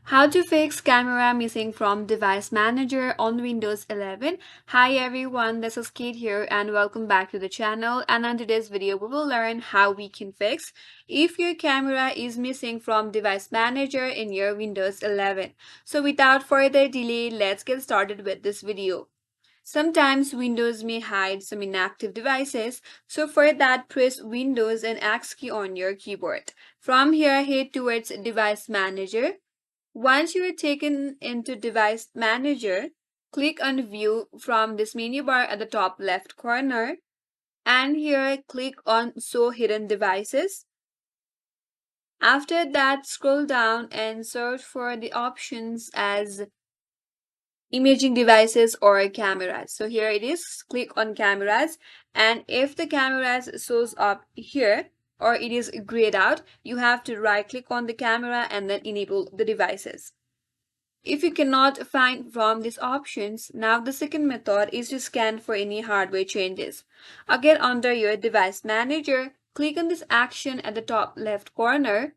How to fix camera missing from device manager on Windows 11. Hi everyone, this is Kate here and welcome back to the channel, and on today's video we will learn how we can fix if your camera is missing from device manager in your Windows 11. So without further delay, let's get started with this video. Sometimes Windows may hide some inactive devices, so for that press Windows and X key on your keyboard. From here, head towards Device Manager. Once you are taken into Device Manager, click on View from this menu bar at the top left corner, and here click on Show Hidden Devices. After that, scroll down and search for the options as imaging devices or cameras. So here it is, click on cameras, and if the cameras shows up here or it is grayed out, you have to right click on the camera and then enable the devices. If you cannot find from these options, now the second method is to scan for any hardware changes. Again, under your device manager, click on this action at the top left corner.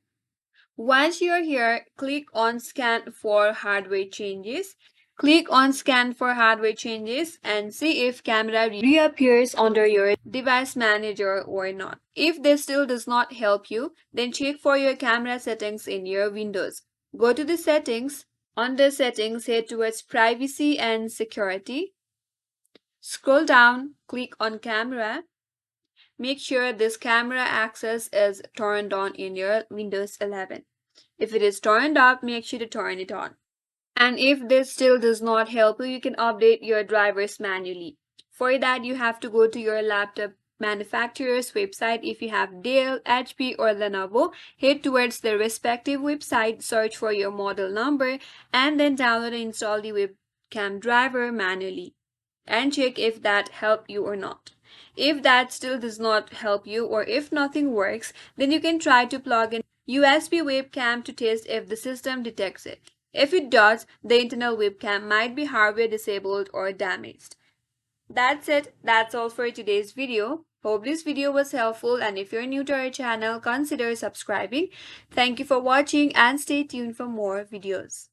Once you're here, click on scan for hardware changes. Click on scan for hardware changes and see if camera reappears under your device manager or not. If this still does not help you, then check for your camera settings in your Windows. Go to the settings. Under settings, head towards privacy and security. Scroll down, click on camera. Make sure this camera access is turned on in your Windows 11. If it is turned off, make sure to turn it on. And if this still does not help you, you can update your drivers manually. For that, you have to go to your laptop manufacturer's website. If you have Dell, HP or Lenovo, head towards the respective website, search for your model number, and then download and install the webcam driver manually and check if that helped you or not. If that still does not help you or if nothing works, then you can try to plug in USB webcam to test if the system detects it. If it does, the internal webcam might be hardware disabled or damaged. That's it. That's all for today's video. Hope this video was helpful, and if you're new to our channel, consider subscribing. Thank you for watching and stay tuned for more videos.